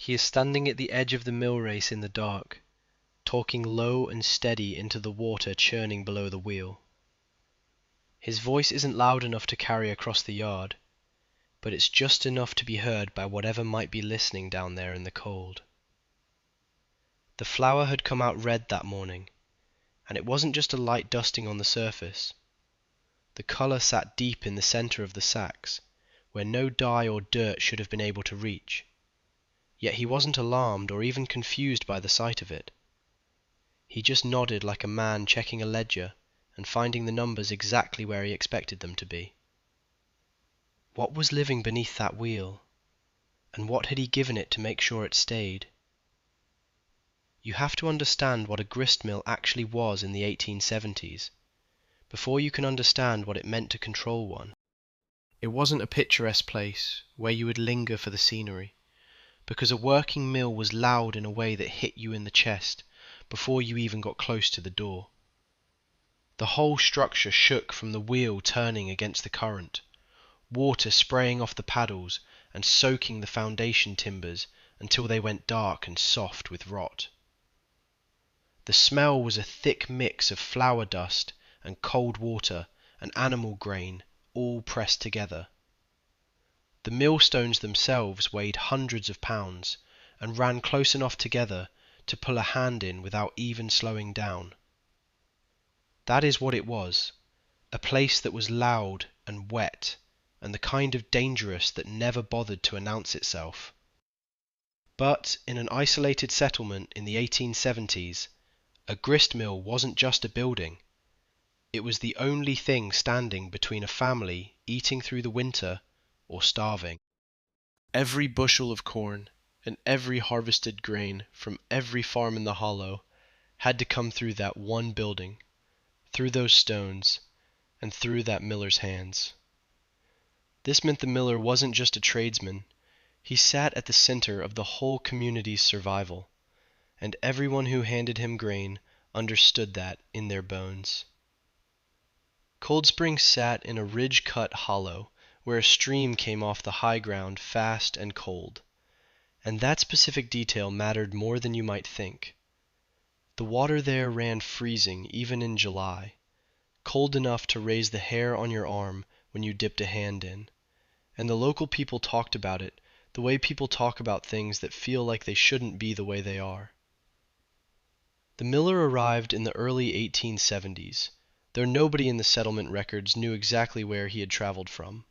He is standing at the edge of the mill race in the dark, talking low and steady into the water churning below the wheel. His voice isn't loud enough to carry across the yard, but it's just enough to be heard by whatever might be listening down there in the cold. The flour had come out red that morning, and it wasn't just a light dusting on the surface. The color sat deep in the center of the sacks, where no dye or dirt should have been able to reach. Yet he wasn't alarmed or even confused by the sight of it. He just nodded like a man checking a ledger and finding the numbers exactly where he expected them to be. What was living beneath that wheel, and what had he given it to make sure it stayed? You have to understand what a grist mill actually was in the 1870s, before you can understand what it meant to control one. It wasn't a picturesque place where you would linger for the scenery, because a working mill was loud in a way that hit you in the chest before you even got close to the door. The whole structure shook from the wheel turning against the current, water spraying off the paddles and soaking the foundation timbers until they went dark and soft with rot. The smell was a thick mix of flour dust and cold water and animal grain all pressed together. The millstones themselves weighed hundreds of pounds and ran close enough together to pull a hand in without even slowing down. That is what it was, a place that was loud and wet and the kind of dangerous that never bothered to announce itself. But in an isolated settlement in the 1870s, a grist mill wasn't just a building. It was the only thing standing between a family eating through the winter or starving. Every bushel of corn and every harvested grain from every farm in the hollow had to come through that one building, through those stones, and through that miller's hands. This meant the miller wasn't just a tradesman. He sat at the center of the whole community's survival, and everyone who handed him grain understood that in their bones. Cold Spring sat in a ridge-cut hollow where a stream came off the high ground fast and cold, and that specific detail mattered more than you might think. The water there ran freezing even in July, cold enough to raise the hair on your arm when you dipped a hand in, and the local people talked about it the way people talk about things that feel like they shouldn't be the way they are. The miller arrived in the early 1870s, though nobody in the settlement records knew exactly where he had traveled from.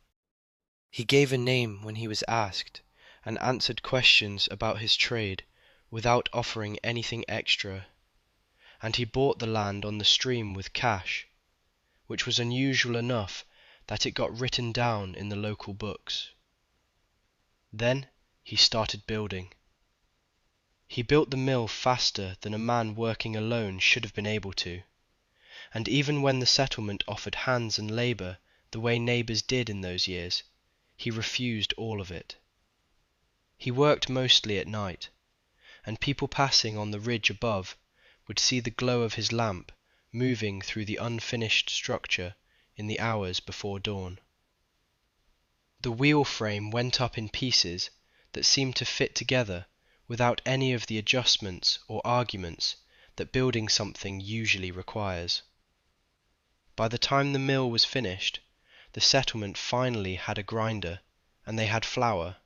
He gave a name when he was asked, and answered questions about his trade without offering anything extra, and he bought the land on the stream with cash, which was unusual enough that it got written down in the local books. Then he started building. He built the mill faster than a man working alone should have been able to, and even when the settlement offered hands and labor the way neighbors did in those years, he refused all of it. He worked mostly at night, and people passing on the ridge above would see the glow of his lamp moving through the unfinished structure in the hours before dawn. The wheel frame went up in pieces that seemed to fit together without any of the adjustments or arguments that building something usually requires. By the time the mill was finished, the settlement finally had a grinder and they had flour,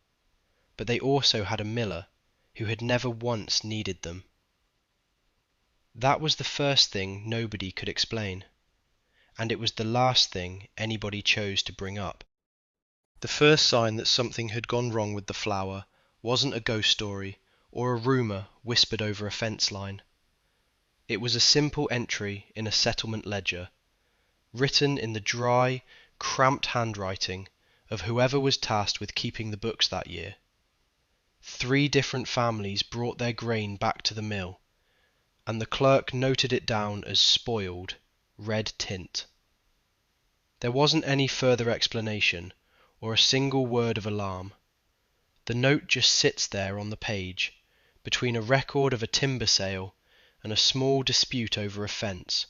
but they also had a miller who had never once needed them. That was the first thing nobody could explain, and it was the last thing anybody chose to bring up. The first sign that something had gone wrong with the flour wasn't a ghost story or a rumor whispered over a fence line. It was a simple entry in a settlement ledger, written in the dry, cramped handwriting of whoever was tasked with keeping the books that year. 3 different families brought their grain back to the mill, and the clerk noted it down as spoiled, red tint. There wasn't any further explanation or a single word of alarm. The note just sits there on the page, between a record of a timber sale and a small dispute over a fence,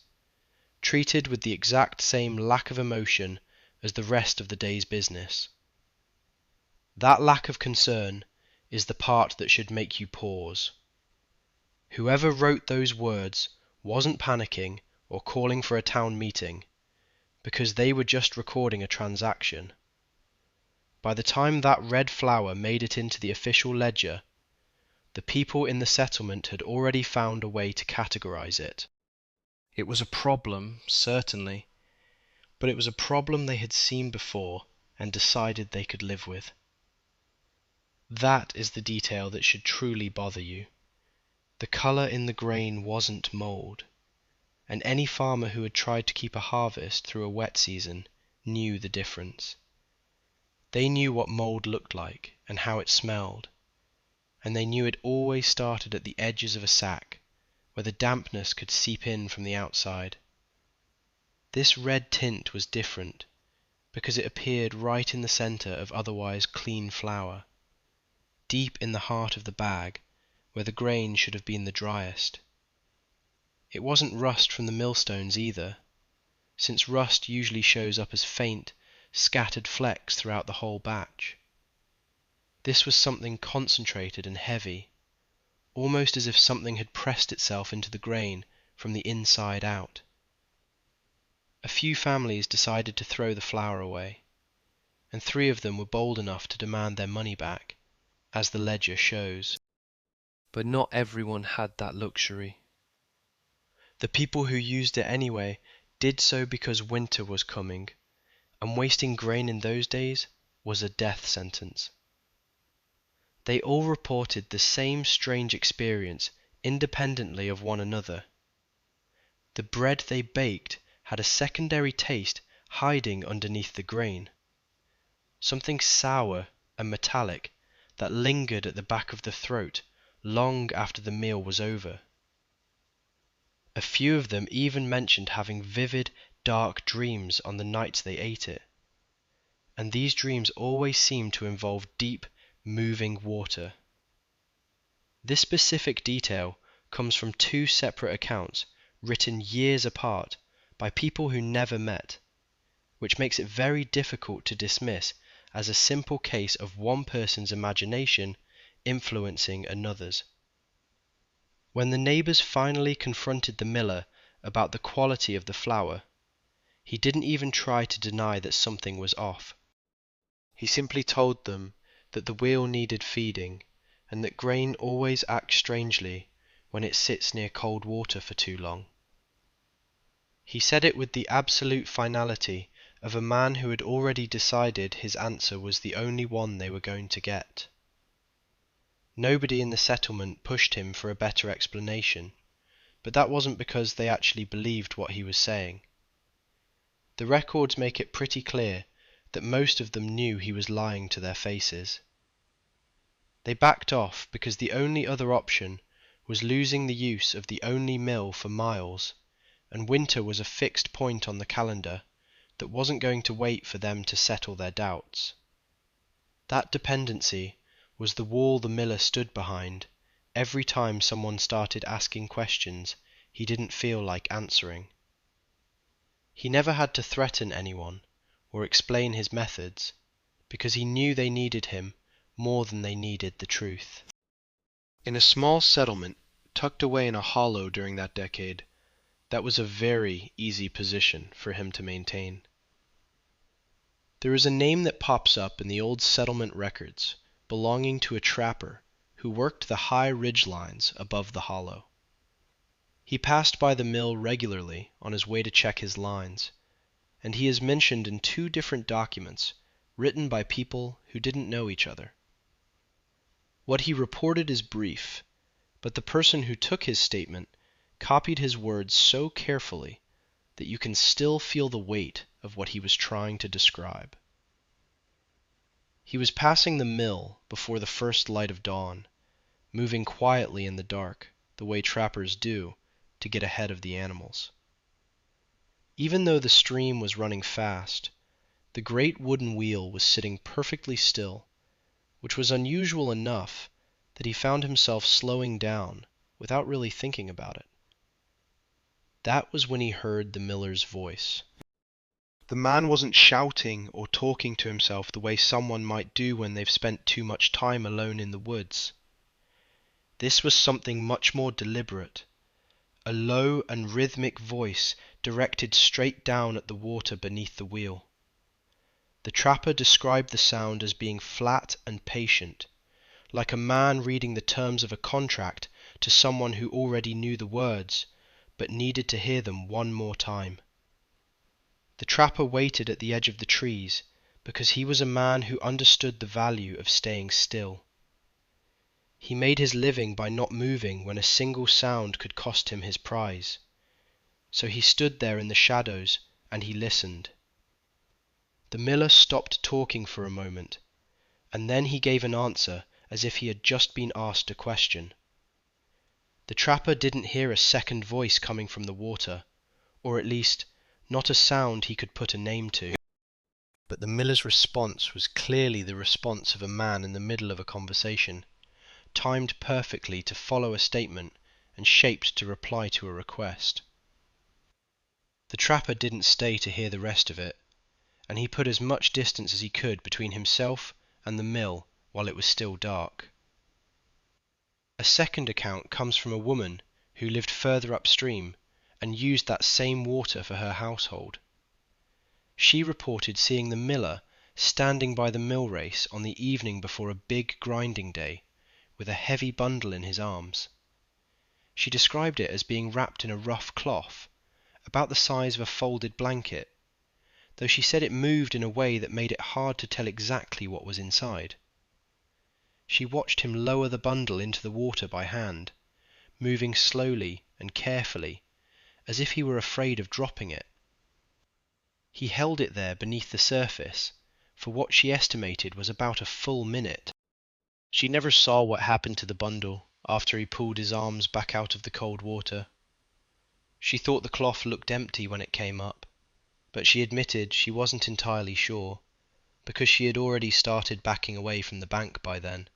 treated with the exact same lack of emotion as the rest of the day's business. That lack of concern is the part that should make you pause. Whoever wrote those words wasn't panicking or calling for a town meeting, because they were just recording a transaction. By the time that red flower made it into the official ledger, the people in the settlement had already found a way to categorize it. It was a problem, certainly, but it was a problem they had seen before and decided they could live with. That is the detail that should truly bother you. The color in the grain wasn't mold, and any farmer who had tried to keep a harvest through a wet season knew the difference. They knew what mold looked like and how it smelled, and they knew it always started at the edges of a sack, where the dampness could seep in from the outside. This red tint was different, because it appeared right in the center of otherwise clean flour, deep in the heart of the bag, where the grain should have been the driest. It wasn't rust from the millstones either, since rust usually shows up as faint, scattered flecks throughout the whole batch. This was something concentrated and heavy, almost as if something had pressed itself into the grain from the inside out. A few families decided to throw the flour away, and 3 of them were bold enough to demand their money back, as the ledger shows. But not everyone had that luxury. The people who used it anyway did so because winter was coming, and wasting grain in those days was a death sentence. They all reported the same strange experience independently of one another. The bread they baked had a secondary taste hiding underneath the grain, something sour and metallic that lingered at the back of the throat long after the meal was over. A few of them even mentioned having vivid, dark dreams on the nights they ate it, and these dreams always seemed to involve deep, moving water. This specific detail comes from 2 separate accounts written years apart by people who never met, which makes it very difficult to dismiss as a simple case of one person's imagination influencing another's. When the neighbors finally confronted the miller about the quality of the flour, he didn't even try to deny that something was off. He simply told them that the wheel needed feeding, and that grain always acts strangely when it sits near cold water for too long. He said it with the absolute finality of a man who had already decided his answer was the only one they were going to get. Nobody in the settlement pushed him for a better explanation, but that wasn't because they actually believed what he was saying. The records make it pretty clear that most of them knew he was lying to their faces. They backed off because the only other option was losing the use of the only mill for miles, and winter was a fixed point on the calendar that wasn't going to wait for them to settle their doubts. That dependency was the wall the miller stood behind every time someone started asking questions he didn't feel like answering. He never had to threaten anyone or explain his methods, because he knew they needed him more than they needed the truth. In a small settlement tucked away in a hollow during that decade, that was a very easy position for him to maintain. There is a name that pops up in the old settlement records belonging to a trapper who worked the high ridge lines above the hollow. He passed by the mill regularly on his way to check his lines, and he is mentioned in 2 different documents written by people who didn't know each other. What he reported is brief, but the person who took his statement copied his words so carefully that you can still feel the weight of what he was trying to describe. He was passing the mill before the first light of dawn, moving quietly in the dark, the way trappers do, to get ahead of the animals. Even though the stream was running fast, the great wooden wheel was sitting perfectly still, which was unusual enough that he found himself slowing down without really thinking about it. That was when he heard the miller's voice. The man wasn't shouting or talking to himself the way someone might do when they've spent too much time alone in the woods. This was something much more deliberate, a low and rhythmic voice directed straight down at the water beneath the wheel. The trapper described the sound as being flat and patient, like a man reading the terms of a contract to someone who already knew the words, but needed to hear them one more time. The trapper waited at the edge of the trees because he was a man who understood the value of staying still. He made his living by not moving when a single sound could cost him his prize. So he stood there in the shadows and he listened. The miller stopped talking for a moment, and then he gave an answer as if he had just been asked a question. The trapper didn't hear a second voice coming from the water, or at least not a sound he could put a name to. But the miller's response was clearly the response of a man in the middle of a conversation, timed perfectly to follow a statement and shaped to reply to a request. The trapper didn't stay to hear the rest of it, and he put as much distance as he could between himself and the mill while it was still dark. A second account comes from a woman who lived further upstream and used that same water for her household. She reported seeing the miller standing by the mill race on the evening before a big grinding day, with a heavy bundle in his arms. She described it as being wrapped in a rough cloth, about the size of a folded blanket, though she said it moved in a way that made it hard to tell exactly what was inside. She watched him lower the bundle into the water by hand, moving slowly and carefully, as if he were afraid of dropping it. He held it there beneath the surface for what she estimated was about a full minute. She never saw what happened to the bundle after he pulled his arms back out of the cold water. She thought the cloth looked empty when it came up, but she admitted she wasn't entirely sure, because she had already started backing away from the bank by then.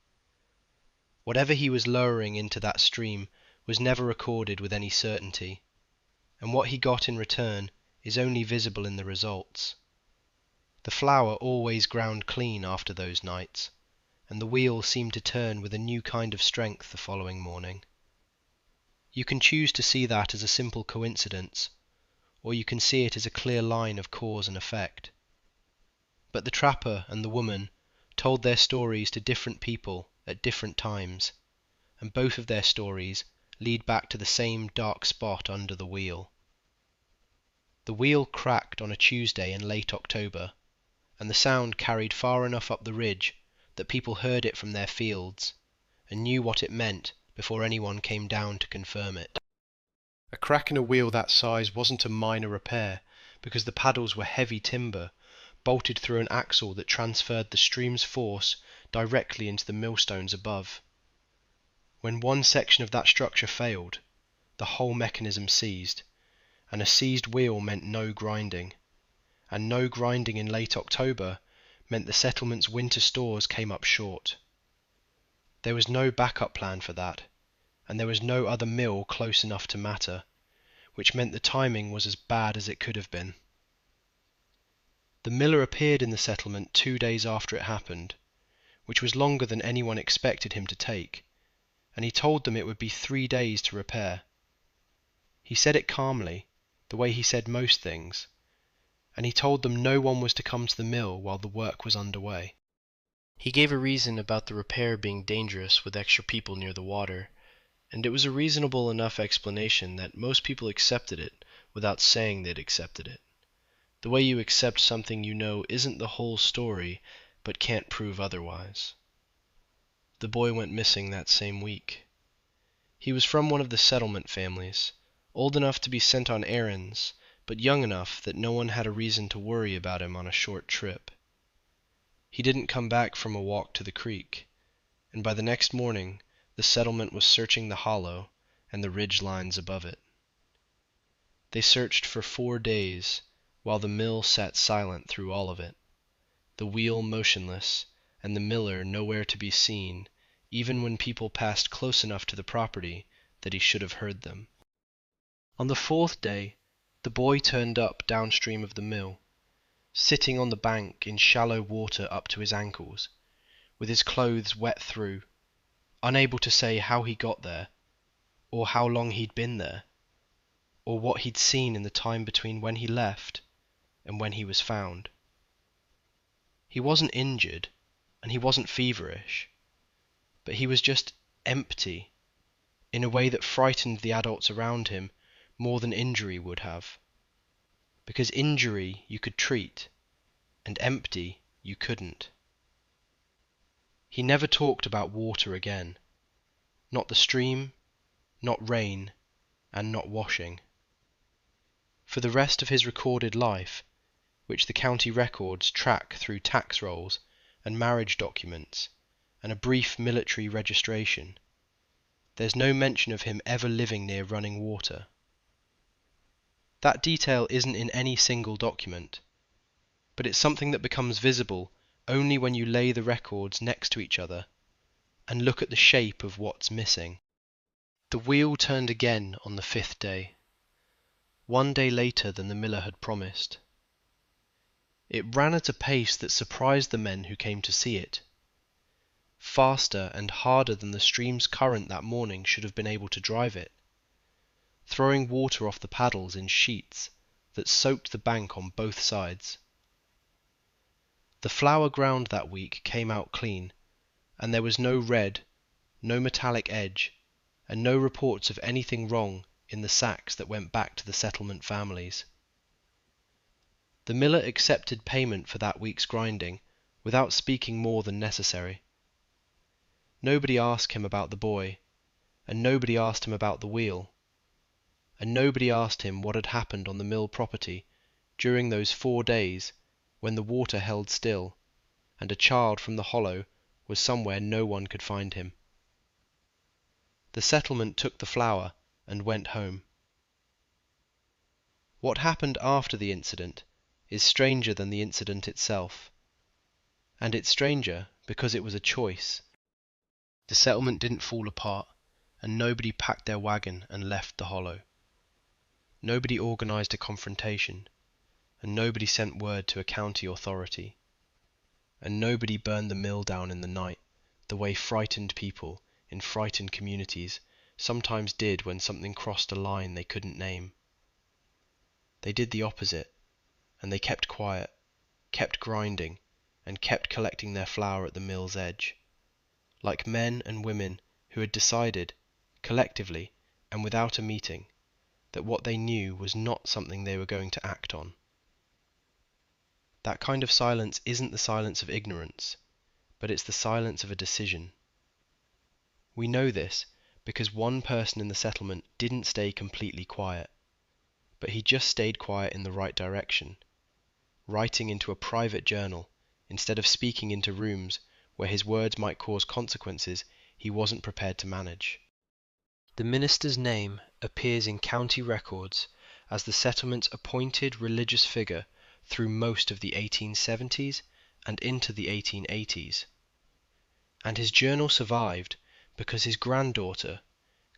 Whatever he was lowering into that stream was never recorded with any certainty, and what he got in return is only visible in the results. The flour always ground clean after those nights, and the wheel seemed to turn with a new kind of strength the following morning. You can choose to see that as a simple coincidence, or you can see it as a clear line of cause and effect. But the trapper and the woman told their stories to different people at different times, and both of their stories lead back to the same dark spot under the wheel. The wheel cracked on a Tuesday in late October, and the sound carried far enough up the ridge that people heard it from their fields, and knew what it meant before anyone came down to confirm it. A crack in a wheel that size wasn't a minor repair, because the paddles were heavy timber, bolted through an axle that transferred the stream's force directly into the millstones above. When one section of that structure failed, the whole mechanism seized, and a seized wheel meant no grinding, and no grinding in late October meant the settlement's winter stores came up short. There was no backup plan for that, and there was no other mill close enough to matter, which meant the timing was as bad as it could have been. The miller appeared in the settlement 2 days after it happened, which was longer than anyone expected him to take, and he told them it would be 3 days to repair. He said it calmly, the way he said most things, and he told them no one was to come to the mill while the work was underway. He gave a reason about the repair being dangerous with extra people near the water, and it was a reasonable enough explanation that most people accepted it without saying they'd accepted it. The way you accept something you know isn't the whole story, but can't prove otherwise. The boy went missing that same week. He was from one of the settlement families, old enough to be sent on errands, but young enough that no one had a reason to worry about him on a short trip. He didn't come back from a walk to the creek, and by the next morning the settlement was searching the hollow and the ridge lines above it. They searched for 4 days, while the mill sat silent through all of it, the wheel motionless, and the miller nowhere to be seen, even when people passed close enough to the property that he should have heard them. On the 4th day, the boy turned up downstream of the mill, sitting on the bank in shallow water up to his ankles, with his clothes wet through, unable to say how he got there, or how long he'd been there, or what he'd seen in the time between when he left and when he was found. He wasn't injured, and he wasn't feverish, but he was just empty, in a way that frightened the adults around him more than injury would have. Because injury you could treat, and empty you couldn't. He never talked about water again. Not the stream, not rain, and not washing. For the rest of his recorded life, which the county records track through tax rolls and marriage documents and a brief military registration, there's no mention of him ever living near running water. That detail isn't in any single document, but it's something that becomes visible only when you lay the records next to each other and look at the shape of what's missing. The wheel turned again on the 5th day, 1 day later than the miller had promised. It ran at a pace that surprised the men who came to see it, faster and harder than the stream's current that morning should have been able to drive it, throwing water off the paddles in sheets that soaked the bank on both sides. The flour ground that week came out clean, and there was no red, no metallic edge, and no reports of anything wrong in the sacks that went back to the settlement families. The miller accepted payment for that week's grinding without speaking more than necessary. Nobody asked him about the boy, and nobody asked him about the wheel, and nobody asked him what had happened on the mill property during those 4 days when the water held still, and a child from the hollow was somewhere no one could find him. The settlement took the flour and went home. What happened after the incident is stranger than the incident itself, and it's stranger because it was a choice. The settlement didn't fall apart, and nobody packed their wagon and left the hollow. Nobody organized a confrontation, and nobody sent word to a county authority, and nobody burned the mill down in the night the way frightened people in frightened communities sometimes did when something crossed a line they couldn't name. They did the opposite, and they kept quiet, kept grinding, and kept collecting their flour at the mill's edge, like men and women who had decided, collectively and without a meeting, that what they knew was not something they were going to act on. That kind of silence isn't the silence of ignorance, but it's the silence of a decision. We know this because one person in the settlement didn't stay completely quiet, but he just stayed quiet in the right direction, writing into a private journal instead of speaking into rooms where his words might cause consequences he wasn't prepared to manage. The minister's name appears in county records as the settlement's appointed religious figure through most of the 1870s and into the 1880s. And his journal survived because his granddaughter,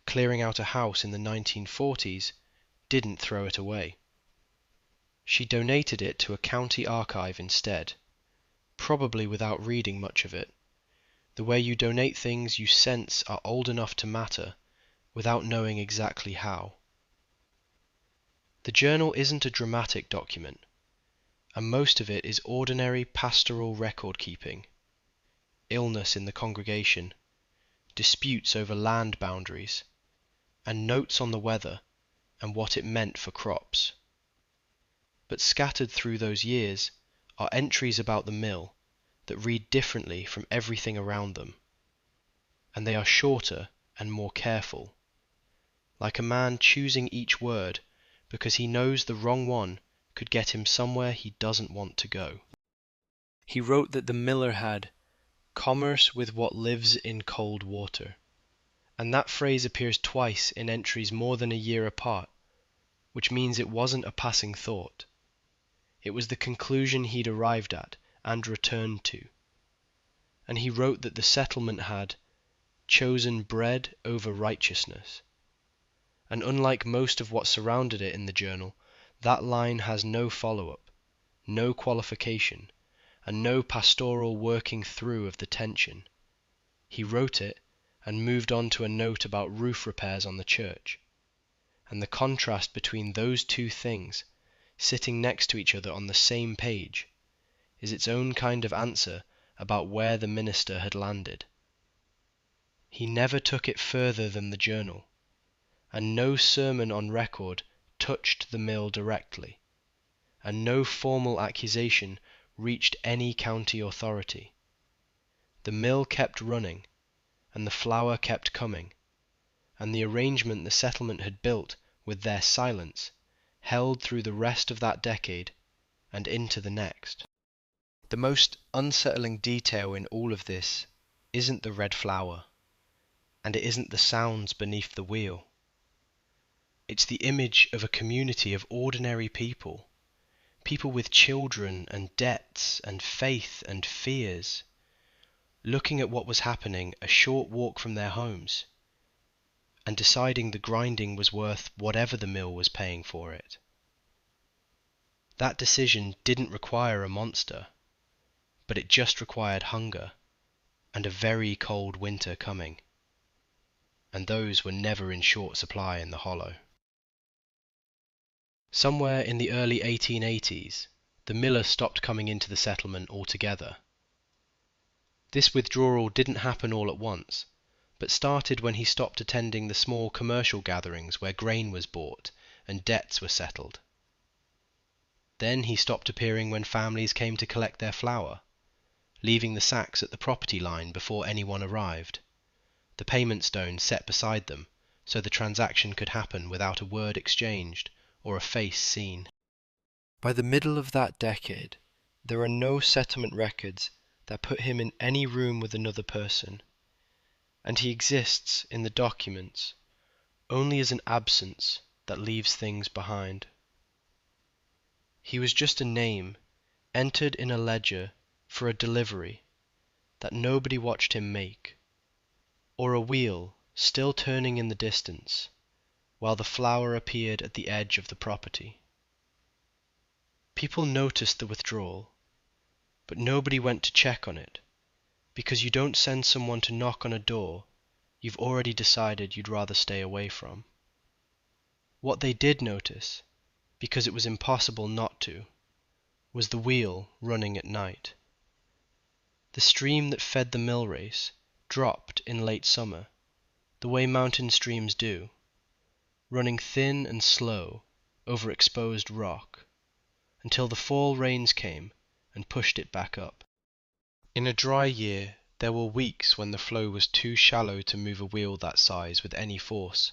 clearing out a house in the 1940s, didn't throw it away. She donated it to a county archive instead, probably without reading much of it, the way you donate things you sense are old enough to matter without knowing exactly how. The journal isn't a dramatic document, and most of it is ordinary pastoral record keeping. Illness in the congregation, disputes over land boundaries, and notes on the weather and what it meant for crops. But scattered through those years are entries about the mill that read differently from everything around them, and they are shorter and more careful, like a man choosing each word because he knows the wrong one could get him somewhere he doesn't want to go. He wrote that the miller had commerce with what lives in cold water, and that phrase appears twice in entries more than a year apart, which means it wasn't a passing thought. It was the conclusion he'd arrived at and returned to. And he wrote that the settlement had chosen bread over righteousness. And unlike most of what surrounded it in the journal, that line has no follow-up, no qualification, and no pastoral working through of the tension. He wrote it and moved on to a note about roof repairs on the church. And the contrast between those two things, sitting next to each other on the same page, is its own kind of answer about where the minister had landed. He never took it further than the journal, and no sermon on record touched the mill directly, and no formal accusation reached any county authority. The mill kept running, and the flour kept coming, and the arrangement the settlement had built with their silence held through the rest of that decade and into the next. The most unsettling detail in all of this isn't the red flour, and it isn't the sounds beneath the wheel. It's the image of a community of ordinary people, people with children and debts and faith and fears, looking at what was happening a short walk from their homes, and deciding the grinding was worth whatever the mill was paying for it. That decision didn't require a monster, but it just required hunger and a very cold winter coming, and those were never in short supply in the hollow. Somewhere in the early 1880s, the miller stopped coming into the settlement altogether. This withdrawal didn't happen all at once, but started when he stopped attending the small commercial gatherings where grain was bought and debts were settled. Then he stopped appearing when families came to collect their flour, leaving the sacks at the property line before anyone arrived, the payment stone set beside them so the transaction could happen without a word exchanged or a face seen. By the middle of that decade, there are no settlement records that put him in any room with another person, and he exists in the documents only as an absence that leaves things behind. He was just a name entered in a ledger for a delivery that nobody watched him make, or a wheel still turning in the distance while the flour appeared at the edge of the property. People noticed the withdrawal, but nobody went to check on it, because you don't send someone to knock on a door you've already decided you'd rather stay away from. What they did notice, because it was impossible not to, was the wheel running at night. The stream that fed the mill race dropped in late summer, the way mountain streams do, running thin and slow over exposed rock, until the fall rains came and pushed it back up. In a dry year, there were weeks when the flow was too shallow to move a wheel that size with any force,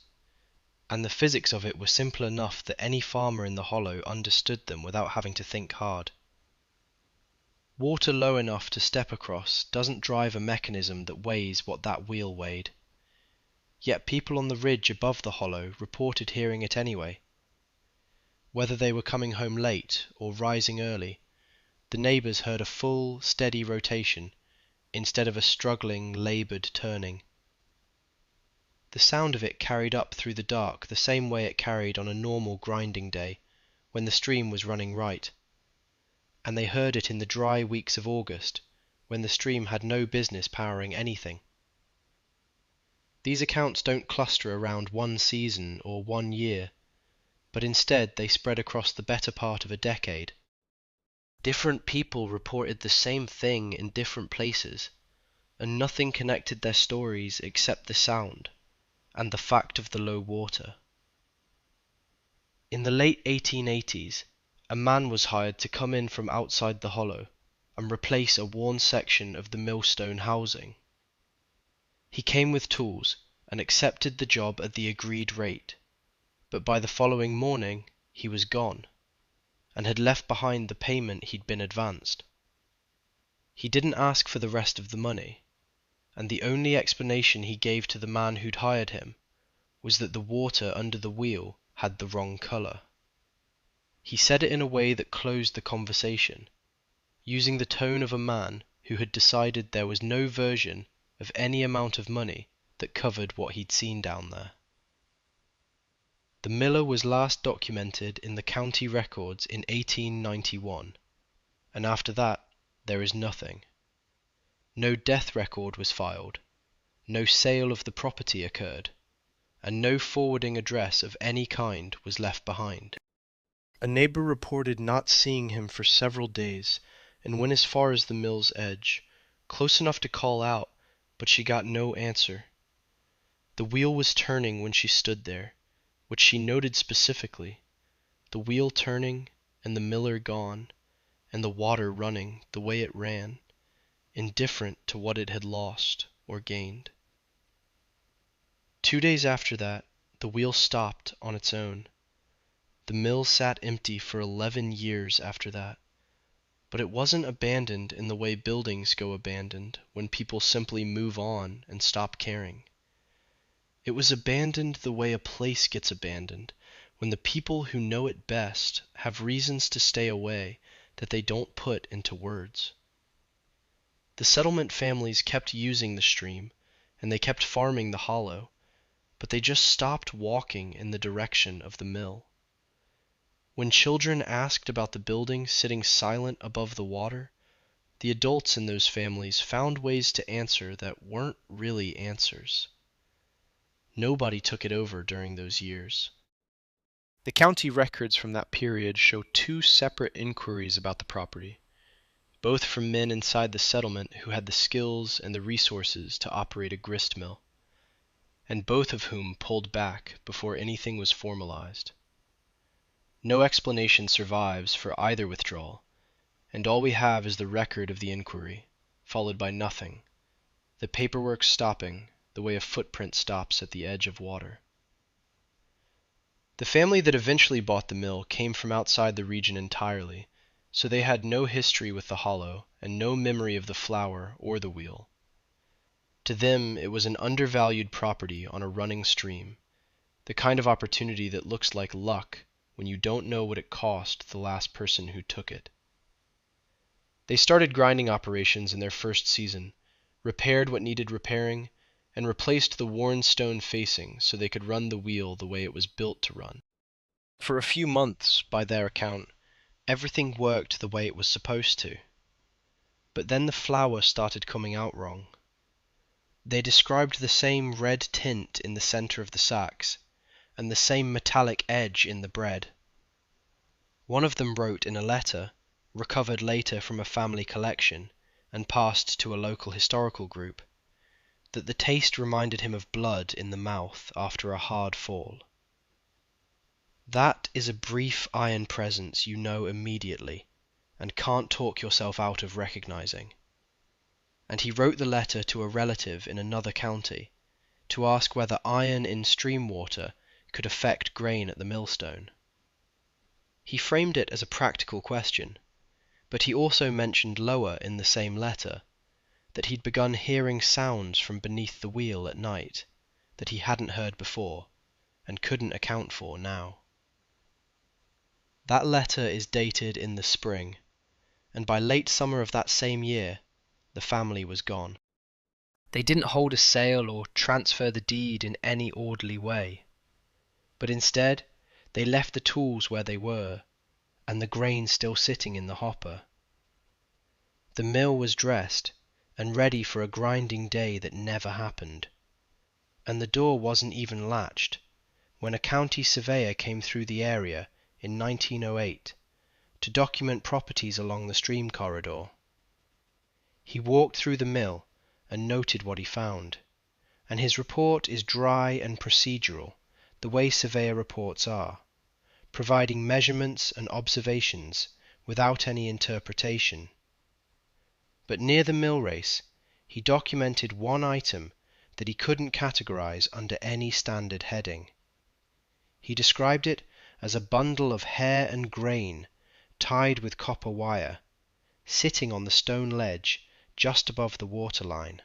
and the physics of it were simple enough that any farmer in the hollow understood them without having to think hard. Water low enough to step across doesn't drive a mechanism that weighs what that wheel weighed. Yet people on the ridge above the hollow reported hearing it anyway. Whether they were coming home late or rising early, the neighbors heard a full, steady rotation instead of a struggling, labored turning. The sound of it carried up through the dark the same way it carried on a normal grinding day when the stream was running right, and they heard it in the dry weeks of August when the stream had no business powering anything. These accounts don't cluster around one season or one year, but instead they spread across the better part of a decade. Different people reported the same thing in different places, and nothing connected their stories except the sound and the fact of the low water. In the late 1880s, a man was hired to come in from outside the hollow and replace a worn section of the millstone housing. He came with tools and accepted the job at the agreed rate, but by the following morning he was gone, and had left behind the payment he'd been advanced. He didn't ask for the rest of the money, and the only explanation he gave to the man who'd hired him was that the water under the wheel had the wrong color. He said it in a way that closed the conversation, using the tone of a man who had decided there was no version of any amount of money that covered what he'd seen down there. The miller was last documented in the county records in 1891, and after that there is nothing. No death record was filed, no sale of the property occurred, and no forwarding address of any kind was left behind. A neighbor reported not seeing him for several days, and went as far as the mill's edge, close enough to call out, but she got no answer. The wheel was turning when she stood there, which she noted specifically, the wheel turning and the miller gone, and the water running the way it ran, indifferent to what it had lost or gained. 2 days after that, the wheel stopped on its own. The mill sat empty for 11 years after that, but it wasn't abandoned in the way buildings go abandoned when people simply move on and stop caring. It was abandoned the way a place gets abandoned when the people who know it best have reasons to stay away that they don't put into words. The settlement families kept using the stream, and they kept farming the hollow, but they just stopped walking in the direction of the mill. When children asked about the building sitting silent above the water, the adults in those families found ways to answer that weren't really answers. Nobody took it over during those years. The county records from that period show 2 separate inquiries about the property, both from men inside the settlement who had the skills and the resources to operate a grist mill, and both of whom pulled back before anything was formalized. No explanation survives for either withdrawal, and all we have is the record of the inquiry, followed by nothing, the paperwork stopping the way a footprint stops at the edge of water. The family that eventually bought the mill came from outside the region entirely, so they had no history with the hollow and no memory of the flour or the wheel. To them it was an undervalued property on a running stream, the kind of opportunity that looks like luck when you don't know what it cost the last person who took it. They started grinding operations in their first season, repaired what needed repairing, and replaced the worn stone facing so they could run the wheel the way it was built to run. For a few months, by their account, everything worked the way it was supposed to. But then the flour started coming out wrong. They described the same red tint in the center of the sacks, and the same metallic edge in the bread. One of them wrote in a letter, recovered later from a family collection and passed to a local historical group, that the taste reminded him of blood in the mouth after a hard fall. That is a brief iron presence you know immediately and can't talk yourself out of recognizing. And he wrote the letter to a relative in another county to ask whether iron in stream water could affect grain at the millstone. He framed it as a practical question, but he also mentioned lower in the same letter that he'd begun hearing sounds from beneath the wheel at night that he hadn't heard before and couldn't account for now. That letter is dated in the spring, and by late summer of that same year, the family was gone. They didn't hold a sale or transfer the deed in any orderly way, but instead they left the tools where they were, and the grain still sitting in the hopper. The mill was dressed and ready for a grinding day that never happened, and the door wasn't even latched when a county surveyor came through the area in 1908 to document properties along the stream corridor. He walked through the mill and noted what he found, and his report is dry and procedural, the way surveyor reports are, providing measurements and observations without any interpretation. But near the mill race, he documented one item that he couldn't categorize under any standard heading. He described it as a bundle of hair and grain tied with copper wire, sitting on the stone ledge just above the waterline.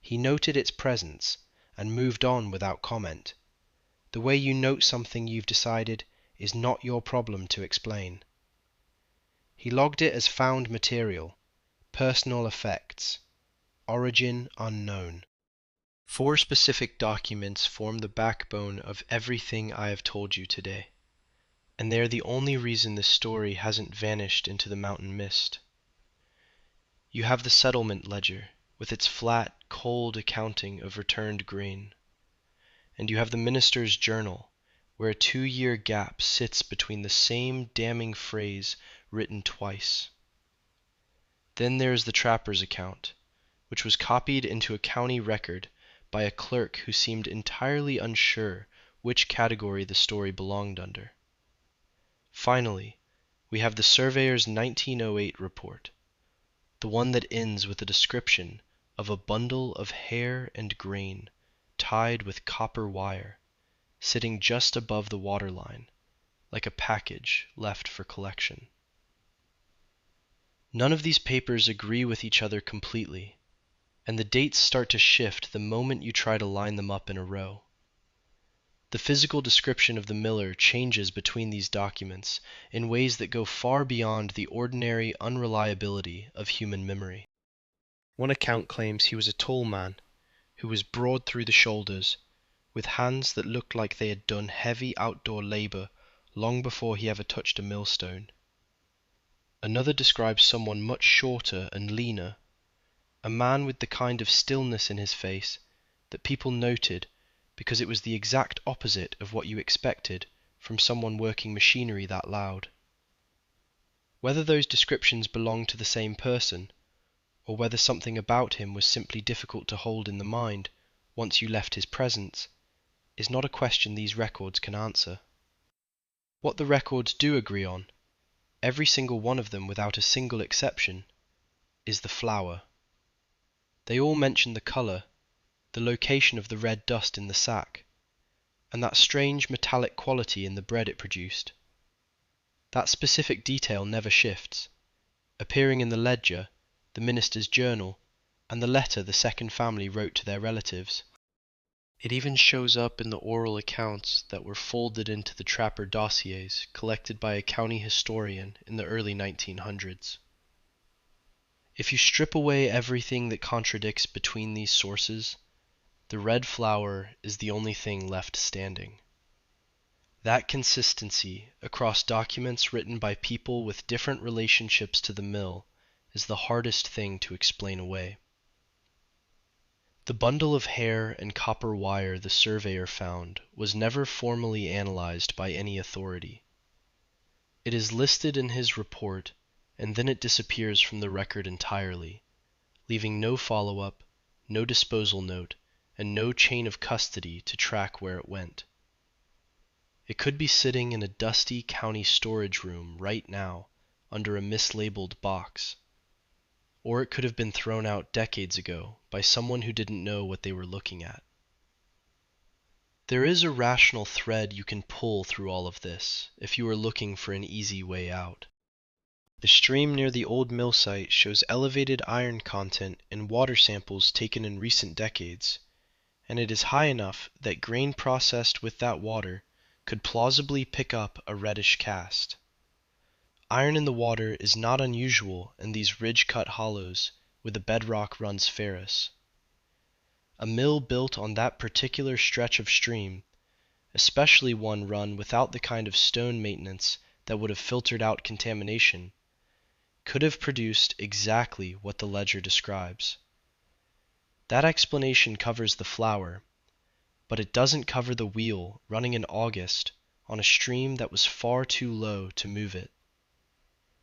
He noted its presence and moved on without comment, the way you note something you've decided is not your problem to explain. He logged it as found material, personal effects, origin unknown. 4 specific documents form the backbone of everything I have told you today. and they are the only reason this story hasn't vanished into the mountain mist. You have the settlement ledger, with its flat, cold accounting of returned grain. And you have the minister's journal, where a 2-year gap sits between the same damning phrase written twice. Then there is the trapper's account, which was copied into a county record by a clerk who seemed entirely unsure which category the story belonged under. Finally, we have the surveyor's 1908 report, the one that ends with a description of a bundle of hair and grain tied with copper wire, sitting just above the waterline, like a package left for collection. None of these papers agree with each other completely, and the dates start to shift the moment you try to line them up in a row. The physical description of the miller changes between these documents in ways that go far beyond the ordinary unreliability of human memory. One account claims he was a tall man, who was broad through the shoulders, with hands that looked like they had done heavy outdoor labor long before he ever touched a millstone. Another describes someone much shorter and leaner, a man with the kind of stillness in his face that people noted because it was the exact opposite of what you expected from someone working machinery that loud. Whether those descriptions belong to the same person, or whether something about him was simply difficult to hold in the mind once you left his presence, is not a question these records can answer. What the records do agree on, every single one of them without a single exception, is the flour. They all mention the color, the location of the red dust in the sack, and that strange metallic quality in the bread it produced. That specific detail never shifts, appearing in the ledger, the minister's journal, and the letter the second family wrote to their relatives. It even shows up in the oral accounts that were folded into the trapper dossiers collected by a county historian in the early 1900s. If you strip away everything that contradicts between these sources, the red flour is the only thing left standing. That consistency across documents written by people with different relationships to the mill is the hardest thing to explain away. The bundle of hair and copper wire the surveyor found was never formally analyzed by any authority. It is listed in his report, and then it disappears from the record entirely, leaving no follow-up, no disposal note, and no chain of custody to track where it went. It could be sitting in a dusty county storage room right now, under a mislabeled box. Or it could have been thrown out decades ago by someone who didn't know what they were looking at. There is a rational thread you can pull through all of this, if you are looking for an easy way out. The stream near the old mill site shows elevated iron content in water samples taken in recent decades, and it is high enough that grain processed with that water could plausibly pick up a reddish cast. Iron in the water is not unusual in these ridge-cut hollows where the bedrock runs ferrous. A mill built on that particular stretch of stream, especially one run without the kind of stone maintenance that would have filtered out contamination, could have produced exactly what the ledger describes. That explanation covers the flour, but it doesn't cover the wheel running in August on a stream that was far too low to move it.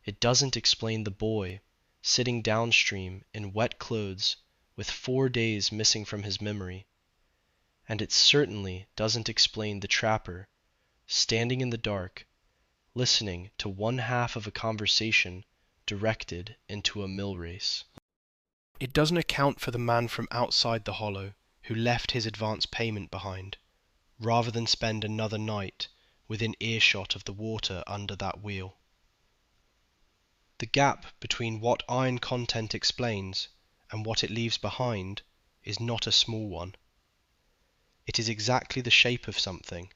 It doesn't explain the boy sitting downstream in wet clothes with 4 days missing from his memory, and it certainly doesn't explain the trapper standing in the dark, listening to one half of a conversation directed into a mill race. It doesn't account for the man from outside the hollow who left his advance payment behind, rather than spend another night within earshot of the water under that wheel. The gap between what iron content explains and what it leaves behind is not a small one. It is exactly the shape of something,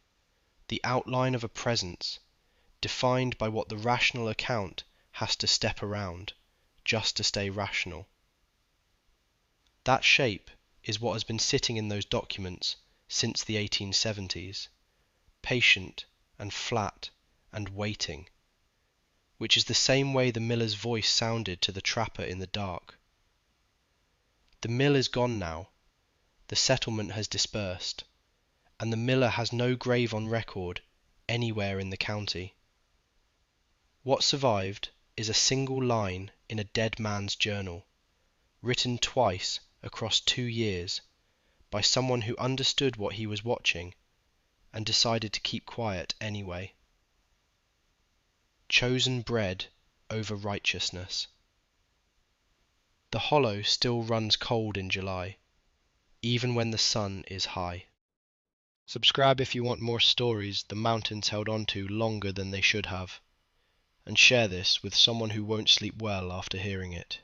the outline of a presence, defined by what the rational account has to step around, just to stay rational. That shape is what has been sitting in those documents since the 1870s, patient and flat and waiting, which is the same way the miller's voice sounded to the trapper in the dark. The mill is gone now, the settlement has dispersed, and the miller has no grave on record anywhere in the county. What survived is a single line in a dead man's journal, written twice across 2 years by someone who understood what he was watching and decided to keep quiet anyway. Chosen bread over righteousness. The hollow still runs cold in July, even when the sun is high. Subscribe if you want more stories the mountains held on to longer than they should have, and share this with someone who won't sleep well after hearing it.